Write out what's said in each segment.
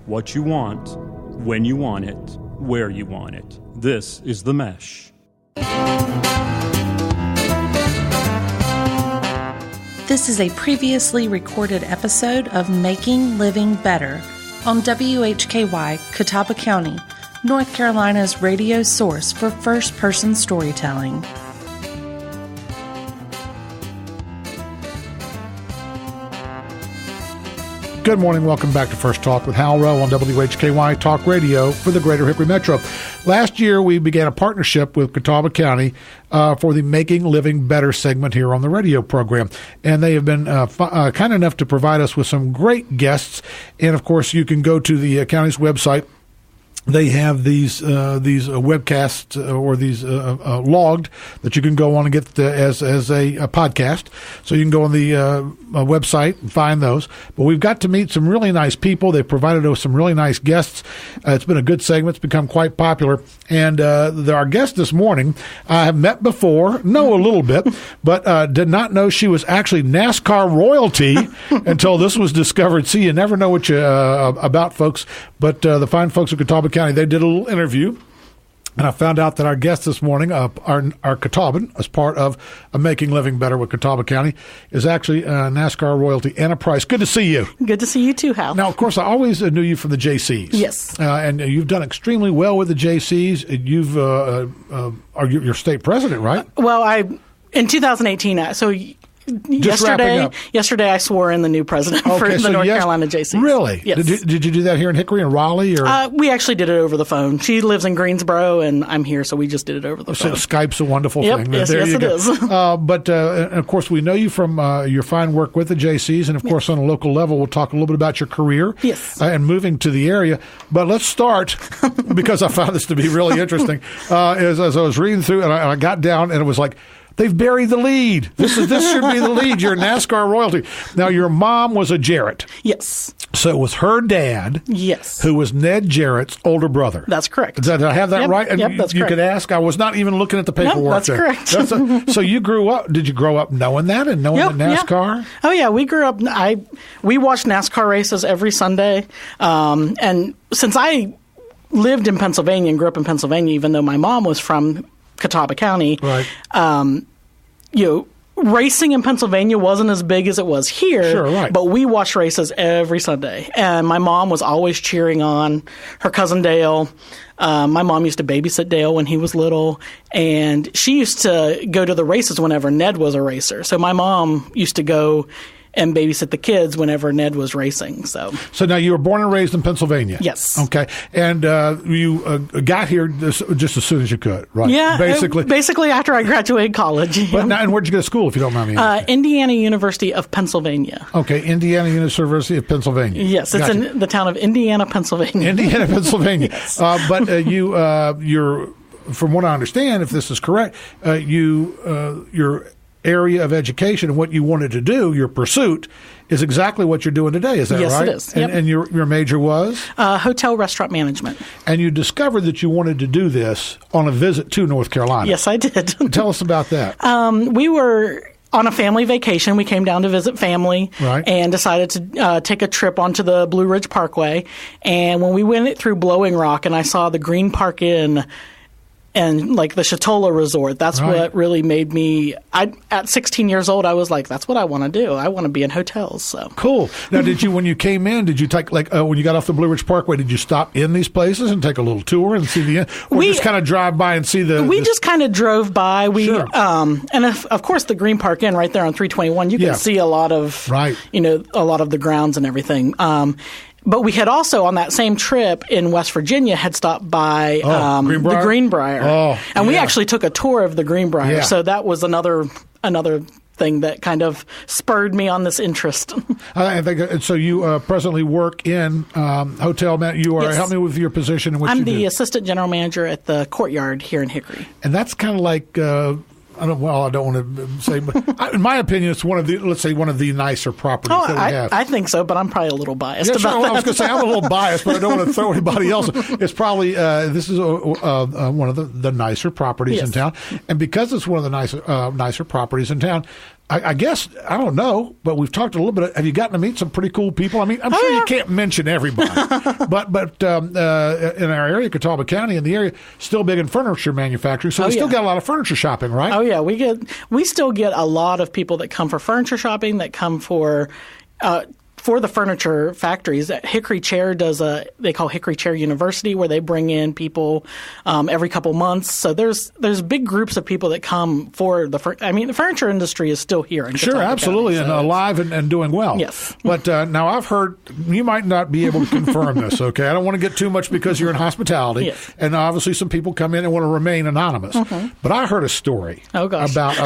what you want, when you want it, where you want it. This is The Mesh. This is a previously recorded episode of Making Living Better on WHKY, Catawba County, North Carolina's radio source for first-person storytelling. Good morning. Welcome back to First Talk with Hal Rowe on WHKY Talk Radio for the Greater Hickory Metro. Last year, we began a partnership with Catawba County for the Making Living Better segment here on the radio program. And they have been kind enough to provide us with some great guests. And, of course, you can go to the county's website. They have these webcasts or these logged that you can go on and get as a podcast. So you can go on the website and find those. But we've got to meet some really nice people. They've provided us some really nice guests. It's been a good segment. It's become quite popular. And our guest this morning I have met before, know a little bit, but did not know she was actually NASCAR royalty until this was discovered. See, you never know what you about folks. But the fine folks at Catawba County, they did a little interview, and I found out that our guest this morning, our Catawban, as part of Making Living Better with Catawba County, is actually NASCAR royalty, Anna Price. Good to see you. Good to see you too, Hal. Now, of course, I always knew you from the JCs. Yes. And you've done extremely well with the JCs. You're state president, right? In 2018, so... Yesterday I swore in the new president for the North Carolina JCs. Really? Yes. Did you do that here in Hickory and Raleigh? Or? We actually did it over the phone. She lives in Greensboro, and I'm here, so we just did it over the phone. So Skype's a wonderful thing. Yes, it is. But, of course, we know you from your fine work with the JCs, and, of course, on a local level, we'll talk a little bit about your career and moving to the area. But let's start, because I found this to be really interesting, as I was reading through, and I got down, and it was like, they've buried the lead. This should be the lead. You're NASCAR royalty. Now, your mom was a Jarrett. Yes. So it was her dad. Yes. Who was Ned Jarrett's older brother. That's correct. Did I have that right? And yep, that's correct. You could ask. I was not even looking at the paperwork. That's correct. So you grew up. Did you grow up knowing that and knowing NASCAR? Yeah. Oh yeah, we grew up. We watched NASCAR races every Sunday, and since I lived in Pennsylvania and grew up in Pennsylvania, even though my mom was from Catawba County, right. Racing in Pennsylvania wasn't as big as it was here, sure, right. But we watched races every Sunday. And my mom was always cheering on her cousin Dale. My mom used to babysit Dale when he was little, and she used to go to the races whenever Ned was a racer. So my mom used to go and babysit the kids whenever Ned was racing. So now you were born and raised in Pennsylvania? Yes. Okay. And you got here just as soon as you could, right? Yeah. Basically after I graduated college. But now, and where'd you go to school, if you don't mind me asking? Indiana University of Pennsylvania. Okay. Indiana University of Pennsylvania. Yes. It's in the town of Indiana, Pennsylvania. Indiana, Pennsylvania. Yes. But you're, from what I understand, if this is correct, your area of education and what you wanted to do, your pursuit, is exactly what you're doing today. Is that right? Yes, it is. Yep. And your major was? Hotel restaurant management. And you discovered that you wanted to do this on a visit to North Carolina. Yes, I did. Tell us about that. We were on a family vacation. We came down to visit family, right, and decided to take a trip onto the Blue Ridge Parkway. And when we went through Blowing Rock and I saw the Green Park Inn and like the Chatola Resort, that's right, what really made me. At 16 years old, I was like, "That's what I want to do. I want to be in hotels." So cool. Now, when you came in, did you take when you got off the Blue Ridge Parkway? Did you stop in these places and take a little tour and see the? Or just kind of drive by and see the? We just kind of drove by. Sure. And of course the Green Park Inn right there on 321. You can see a lot of a lot of the grounds and everything. But we had also, on that same trip in West Virginia, had stopped by the Greenbrier. And we actually took a tour of the Greenbrier. Yeah. So that was another thing that kind of spurred me on this interest. I think so. You presently work in hotel. You are. Yes. Help me with your position and what I'm you do. the assistant general manager at the Courtyard here in Hickory. And that's kind of like. I don't want to say, but in my opinion, it's one of the nicer properties that we have. I think so, but I'm probably a little biased about that. I was going to say I'm a little biased, but I don't want to throw anybody else. It's probably this is one of the nicer properties in town, and because it's one of the nicer properties in town, I guess, I don't know, but we've talked a little bit. Have you gotten to meet some pretty cool people? I mean, I'm sure you can't mention everybody, but in our area, Catawba County, in the area, still big in furniture manufacturing, so we still got a lot of furniture shopping, right? Oh yeah, we still get a lot of people that come for furniture shopping, that come for the furniture factories. Hickory Chair they call Hickory Chair University, where they bring in people every couple months. So there's big groups of people that come for the furniture industry is still here in Sure, absolutely, County, and alive and doing well. Yes. But now I've heard, you might not be able to confirm this, okay? I don't want to get too much because you're in hospitality, yes. And obviously some people come in and want to remain anonymous. Mm-hmm. But I heard a story about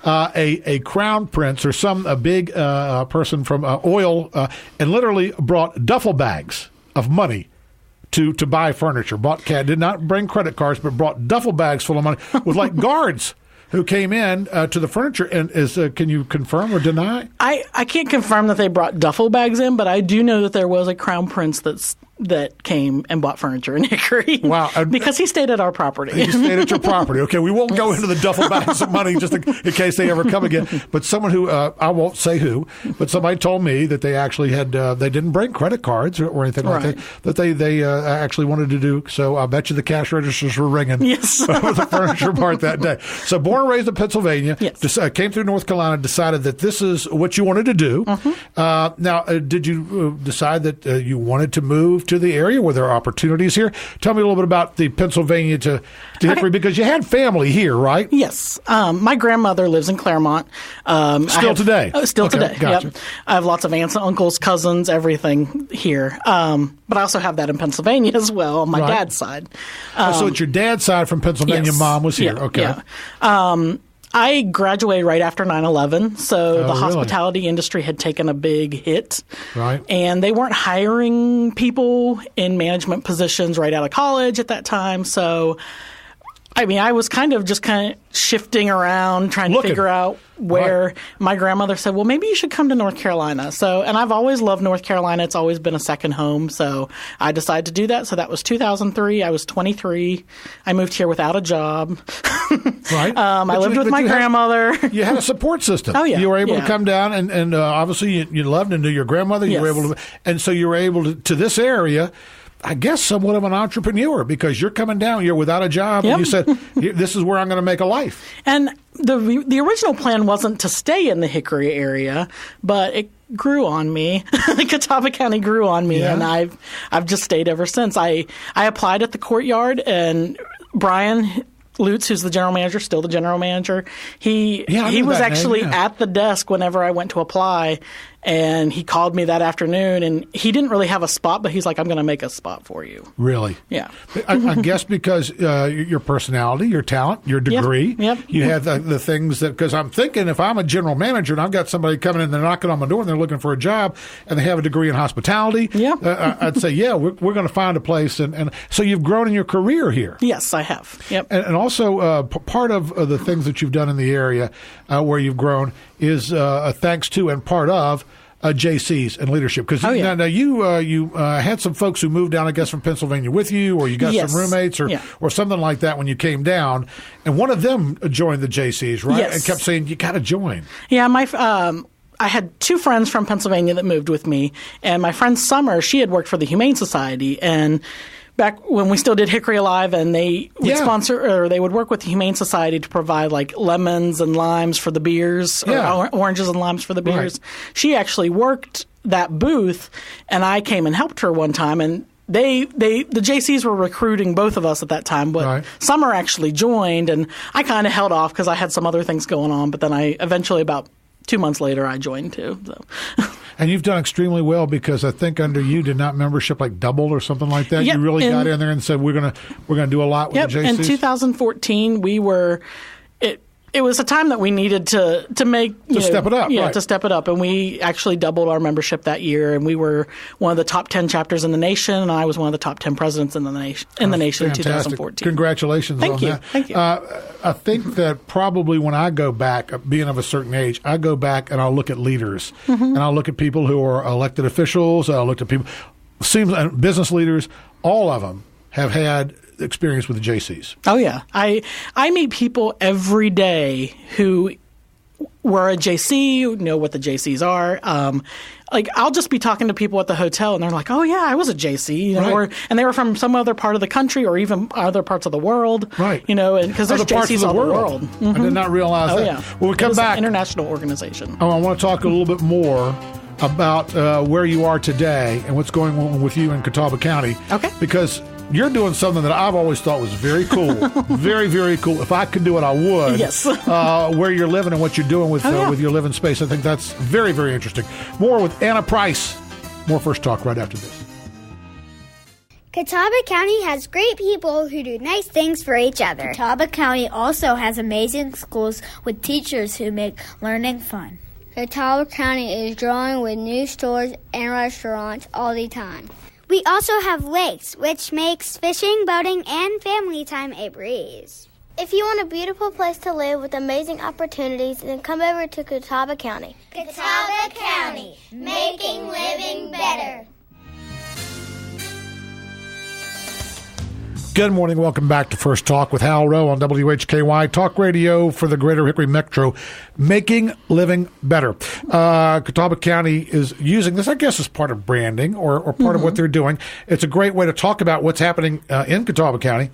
a crown prince or a big person from oil and literally brought duffel bags of money to buy furniture. Did not bring credit cards, but brought duffel bags full of money with like guards who came in to the furniture. And can you confirm or deny? I can't confirm that they brought duffel bags in, but I do know that there was a crown prince that came and bought furniture in Hickory. Wow. Because he stayed at our property. He stayed at your property. Okay, we won't go into the duffel bags of money just in case they ever come again. But someone who, I won't say who, but somebody told me that they actually had, they didn't bring credit cards or anything like that they actually wanted to do. So I bet you the cash registers were ringing yes. with the furniture part that day. So born and raised in Pennsylvania, yes. Came through North Carolina, decided that this is what you wanted to do. Mm-hmm. Now, did you decide that you wanted to move to the area? Were there opportunities here? Tell me a little bit about the Pennsylvania to Hickory, because you had family here, right? Yes. My grandmother lives in Claremont. Still today? Still today, gotcha. Yep. I have lots of aunts and uncles, cousins, everything here. But I also have that in Pennsylvania as well on my dad's side. So it's your dad's side from Pennsylvania, yes. Mom was here. Yeah, okay. Yeah. I graduated right after 9/11, so the hospitality industry had taken a big hit. Right. And they weren't hiring people in management positions right out of college at that time. So, I was kind of shifting around, trying to figure out where my grandmother said, well, maybe you should come to North Carolina. And I've always loved North Carolina. It's always been a second home. So I decided to do that. So that was 2003. I was 23. I moved here without a job. Right. I lived with my grandmother. You had a support system. Oh, yeah. You were able to come down and obviously you loved and knew your grandmother. You were able to, and so you were able to this area, I guess, somewhat of an entrepreneur, because you're coming down, you're without a job, and you said, this is where I'm going to make a life. And the original plan wasn't to stay in the Hickory area, but it grew on me. Catawba County grew on me, and I've just stayed ever since. I applied at the Courtyard, and Brian Lutz, who's the general manager, still the general manager, he was actually at the desk whenever I went to apply, and he called me that afternoon, and he didn't really have a spot, but he's like, I'm going to make a spot for you. Really? Yeah. I guess because your personality, your talent, your degree, you have the things that, because I'm thinking if I'm a general manager and I've got somebody coming in, they're knocking on my door and they're looking for a job and they have a degree in hospitality, I'd say, we're going to find a place. And so you've grown in your career here. Yes, I have. Yep. And also part of the things that you've done in the area where you've grown is thanks to and part of JCs and leadership. Because now you had some folks who moved down, I guess, from Pennsylvania with you, or you got some roommates or something like that when you came down. And one of them joined the JCs, right? Yes. And kept saying, you got to join. Yeah, I had two friends from Pennsylvania that moved with me. And my friend Summer, she had worked for the Humane Society. And back when we still did Hickory Alive, and they would sponsor, or they would work with the Humane Society to provide like lemons and limes for the beers, or oranges and limes for the beers. Right. She actually worked that booth, and I came and helped her one time, and the JCs were recruiting both of us at that time, but Summer actually joined, and I kind of held off because I had some other things going on, but then I eventually, about 2 months later, I joined too. So. And you've done extremely well, because I think under you, did not membership like double or something like that? Yep. You really got in there and said, we're gonna do a lot with the JCs? In 2014, we were it was a time that we needed to make step it up. To step it up, and we actually doubled our membership that year, and we were one of the top 10 chapters in the nation, and I was one of the top 10 presidents in the nation in 2014. Congratulations on that. Thank you. I think that probably when I go back, being of a certain age, I go back and I'll look at leaders, and I'll look at people who are elected officials. I'll look at people, business leaders. All of them have had experience with the JCs. Oh yeah, I meet people every day who were a JC, know what the JCs are. Like I'll just be talking to people at the hotel, and they're like, "Oh yeah, I was a JC," you know, right. and they were from some other part of the country or even other parts of the world, right? You know, because there's JCs all over the world. Mm-hmm. I did not realize that. Yeah. When we come back, an international organization. I want to talk a little bit more about where you are today and what's going on with you in Catawba County. Okay. Because you're doing something that I've always thought was very cool. Very, very cool. If I could do it, I would. Yes. Where you're living and what you're doing with yeah. with your living space. I think that's very, very interesting. More with Anna Price. More First Talk right after this. Catawba County has great people who do nice things for each other. Catawba County also has amazing schools with teachers who make learning fun. Catawba County is growing with new stores and restaurants all the time. We also have lakes, which makes fishing, boating, and family time a breeze. If you want a beautiful place to live with amazing opportunities, then come over to Catawba County. Catawba County, making living better. Good morning. Welcome back to First Talk with Hal Rowe on WHKY Talk Radio for the Greater Hickory Metro, making living better. Catawba County is using this, I guess, as part of branding or part of what they're doing. It's a great way to talk about what's happening in Catawba County.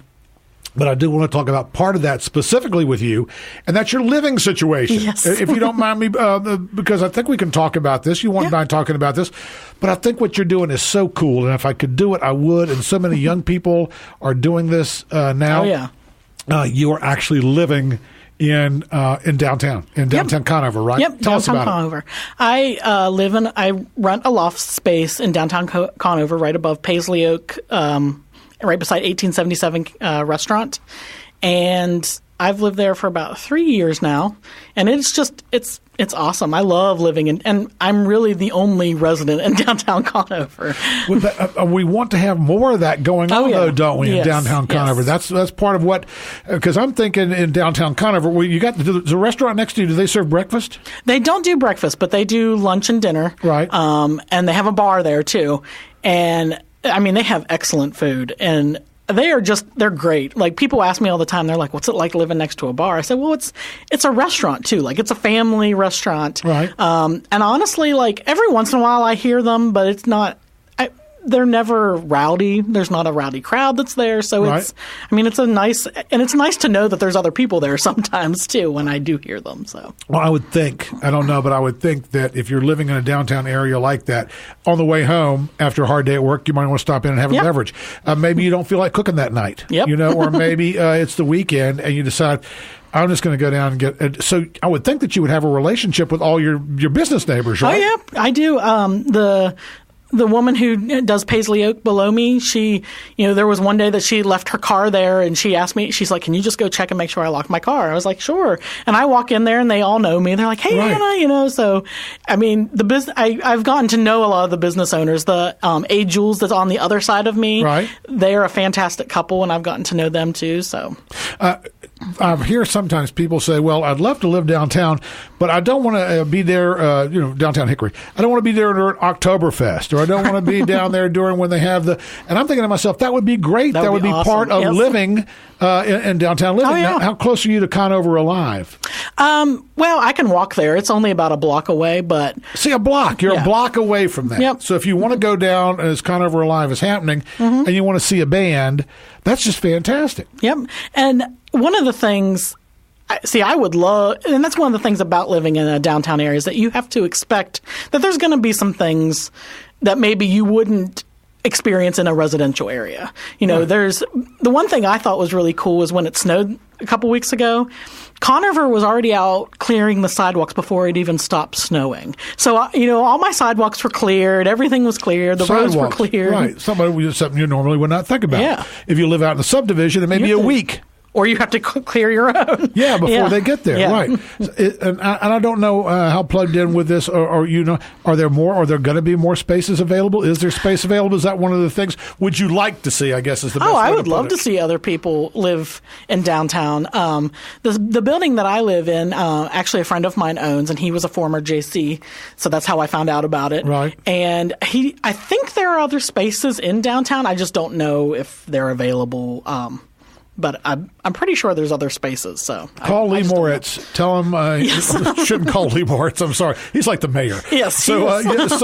But I do want to talk about part of that specifically with you, and that's your living situation. Yes. If you don't mind me, because I think we can talk about this. You won't mind talking about this. But I think what you're doing is so cool, and if I could do it, I would. And so many young people are doing this now. Oh, yeah. You are actually living in downtown Conover, right? Yep, Tell us downtown about Conover. I rent a loft space in downtown Conover, right above Paisley Oak, right beside 1877 restaurant, and I've lived there for about 3 years now, and it's awesome. I love living and I'm really the only resident in downtown Conover. We want to have more of that going on, though, don't we? Yes. In downtown Conover, yes. that's part of what. Because I'm thinking in downtown Conover, you got the restaurant next to you. Do they serve breakfast? They don't do breakfast, but they do lunch and dinner. Right. And they have a bar there too, and I mean they have excellent food and. They're great. Like people ask me all the time, they're like, what's it like living next to a bar? I said, well, it's a restaurant too. Like it's a family restaurant. Right. And honestly, like every once in a while I hear them, but it's not, they're never rowdy. There's not a rowdy crowd that's there. So right. It's nice to know that there's other people there sometimes too when I do hear them. So. Well, I would think, I don't know, but I would think that if you're living in a downtown area like that, on the way home after a hard day at work, you might want to stop in and have a beverage. Maybe you don't feel like cooking that night, or maybe it's the weekend and you decide, I'm just going to go down and get. So I would think that you would have a relationship with all your business neighbors, right? Oh yeah, I do. The woman who does Paisley Oak below me, she, there was one day that she left her car there and she asked me, she's like, can you just go check and make sure I lock my car? I was like, sure. And I walk in there and they all know me. They're like, hey, right. Anna, so, I mean, I've gotten to know a lot of the business owners. The A. Jules that's on the other side of me, right. They're a fantastic couple and I've gotten to know them too, so. I hear sometimes people say, well, I'd love to live downtown, but I don't want to be there, downtown Hickory. I don't want to be there during Oktoberfest, or I don't want to be down there during when they have and I'm thinking to myself, that would be great. That would be awesome. part of living in downtown living. Oh, yeah. Now, how close are you to Conover Alive? Well, I can walk there. It's only about a block away, but... See, a block. You're a block away from that. Yep. So if you want to go down as Conover Alive is happening and you want to see a band, that's just fantastic. Yep. And one of the things... I would love, and that's one of the things about living in a downtown area is that you have to expect that there's going to be some things that maybe you wouldn't experience in a residential area. Right. There's the one thing I thought was really cool was when it snowed a couple weeks ago. Conover was already out clearing the sidewalks before it even stopped snowing. So, all my sidewalks were cleared. Everything was cleared. The roads were cleared. Right. Something you normally would not think about. Yeah. If you live out in the subdivision, it may be a week. or you have to clear your own. Yeah, before they get there, Yeah. right. And I don't know how plugged in with this, or are there more? Are there going to be more spaces available? Is there space available? Is that one of the things? Would you like to see? I guess is the best way I to would put love it. to see other people live in downtown. The building that I live in, actually a friend of mine owns, and he was a former JC, so that's how I found out about it. Right. And I think there are other spaces in downtown. I just don't know if they're available. But I'm pretty sure there's other spaces. So Call I Lee just don't know. Moritz. Tell him shouldn't call Lee Moritz. I'm sorry. He's like the mayor. Yes, So, he is.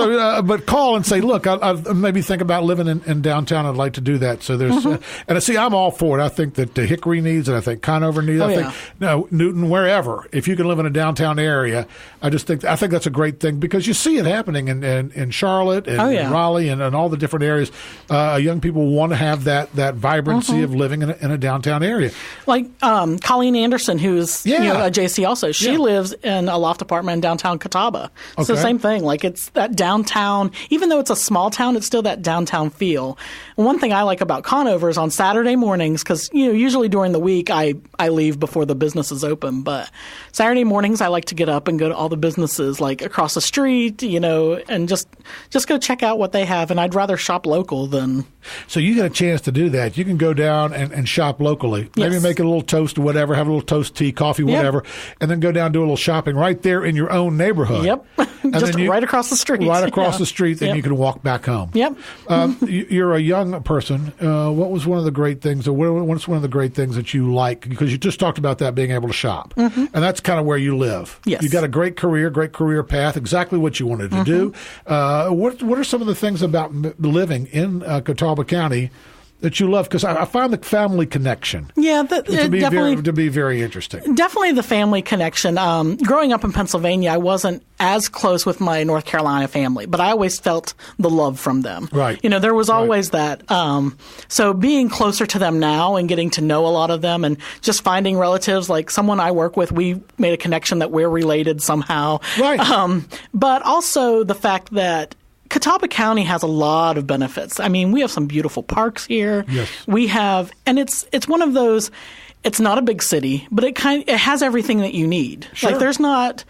but call and say, look, I maybe think about living in downtown. I'd like to do that. So there's, and see, I'm all for it. I think that Hickory needs it. I think Conover needs it. Oh, I yeah. think Newton, wherever. If you can live in a downtown area, I think that's a great thing because you see it happening in Charlotte and in Raleigh and all the different areas. Young people want to have that vibrancy of living in a downtown area. Like Colleen Anderson, who's Yeah. a JC also. She lives in a loft apartment in downtown Catawba. It's the Okay. same thing. Like it's that downtown, even though it's a small town, it's still that downtown feel. And one thing I like about Conover is on Saturday mornings, because usually during the week I leave before the business is open, but Saturday mornings I like to get up and go to all the businesses like across the street, and just go check out what they have. And I'd rather shop local than. So you get a chance to do that. You can go down and shop locally. Maybe Yes. make a little toast or whatever, have a little toast, tea, coffee, whatever, and then go down and do a little shopping right there in your own neighborhood. Yep. And Just then right across the street. Right across Yeah. the street, then Yep. you can walk back home. Yep. You're a young person. What was one of the great things, or what's one of the great things that you like? Because you just talked about that, being able to shop. And that's kind of where you live. Yes. You got a great career path, exactly what you wanted to do. What are some of the things about living in Catawba County that you love? Because I find the family connection Yeah, to be very interesting. Definitely the family connection. Growing up in Pennsylvania, I wasn't as close with my North Carolina family, but I always felt the love from them. Right. There was always that. So being closer to them now and getting to know a lot of them and just finding relatives, like someone I work with, we made a connection that we're related somehow. Right. But also the fact that Catawba County has a lot of benefits. I mean, we have some beautiful parks here. Yes. We have, and it's one of those. It's not a big city, but it has everything that you need. Sure. Like there's not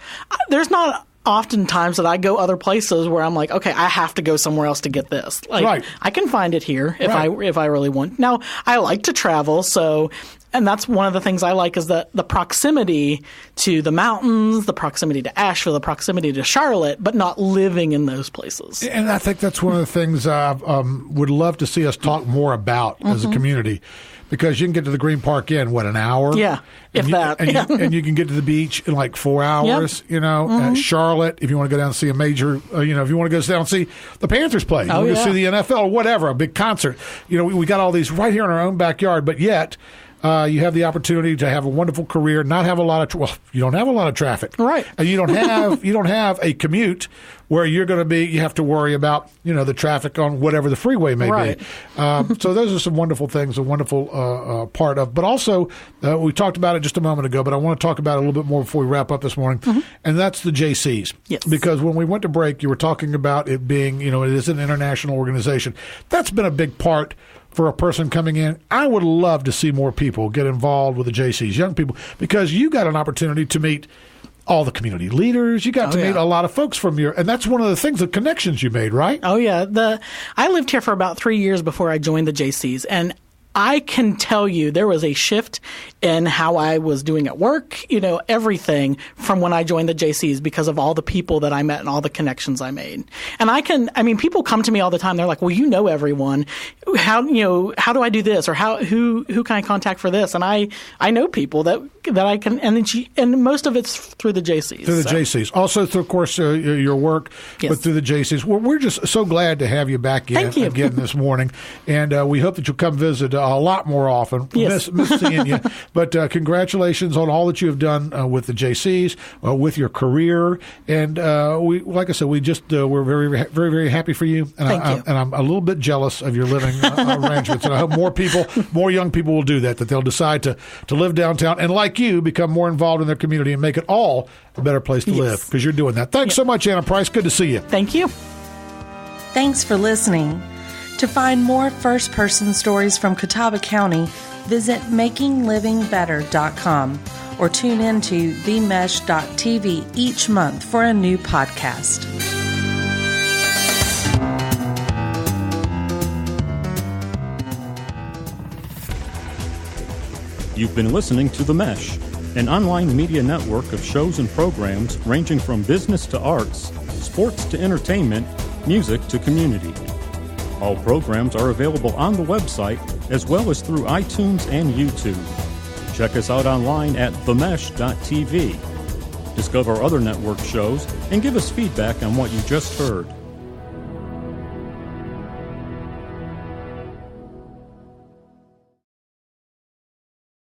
often times that I go other places where I'm like, okay, I have to go somewhere else to get this. Like Right. I can find it here if Right. I really want. Now I like to travel, so. And that's one of the things I like is the proximity to the mountains, the proximity to Asheville, the proximity to Charlotte, but not living in those places. And I think that's one of the things I would love to see us talk more about as a community, because you can get to the Green Park Inn, an hour? Yeah, if that. And you can get to the beach in like 4 hours, Charlotte, if you want to go down and see a major, if you want to go down and see the Panthers play, you want to go see the NFL or whatever, a big concert. We got all these right here in our own backyard, but yet you have the opportunity to have a wonderful career, not have a lot of you don't have a lot of traffic, right? And you don't have a commute where you have to worry about the traffic on whatever the freeway may right. be. So those are some wonderful things, a wonderful part of. But also, we talked about it just a moment ago, but I want to talk about it a little bit more before we wrap up this morning, and that's the JCs. Yes. Because when we went to break, you were talking about it being, it is an international organization. That's been a big part for a person coming in. I would love to see more people get involved with the JCs, young people, because you got an opportunity to meet all the community leaders. You got to meet a lot of folks from and that's one of the things, the connections you made, right? Oh, yeah. I lived here for about 3 years before I joined the JCs, and I can tell you there was a shift in how I was doing at work, everything from when I joined the JCs because of all the people that I met and all the connections I made. And people come to me all the time. They're like, well, everyone. How do I do this? Or who can I contact for this? And I know people that I can, and most of it's through the JCs. Through the JCs. Also, through, of course, your work, yes. but through the JCs. Well, we're just so glad to have you back in again this morning. And we hope that you'll come visit a lot more often. Yes. Miss seeing you. But congratulations on all that you have done with the JCs, with your career. And we, like I said, we're very, very, very happy for you. And Thank you. And I'm a little bit jealous of your living arrangements. And I hope more young people will do that they'll decide to live downtown and, like you, become more involved in their community and make it all a better place to live, because you're doing that. Thanks so much, Anna Price. Good to see you. Thank you. Thanks for listening. To find more first-person stories from Catawba County, Visit makinglivingbetter.com or tune in to themesh.tv each month for a new podcast. You've been listening to The Mesh, an online media network of shows and programs ranging from business to arts, sports to entertainment, music to community. All programs are available on the website as well as through iTunes and YouTube. Check us out online at themesh.tv. Discover other network shows and give us feedback on what you just heard.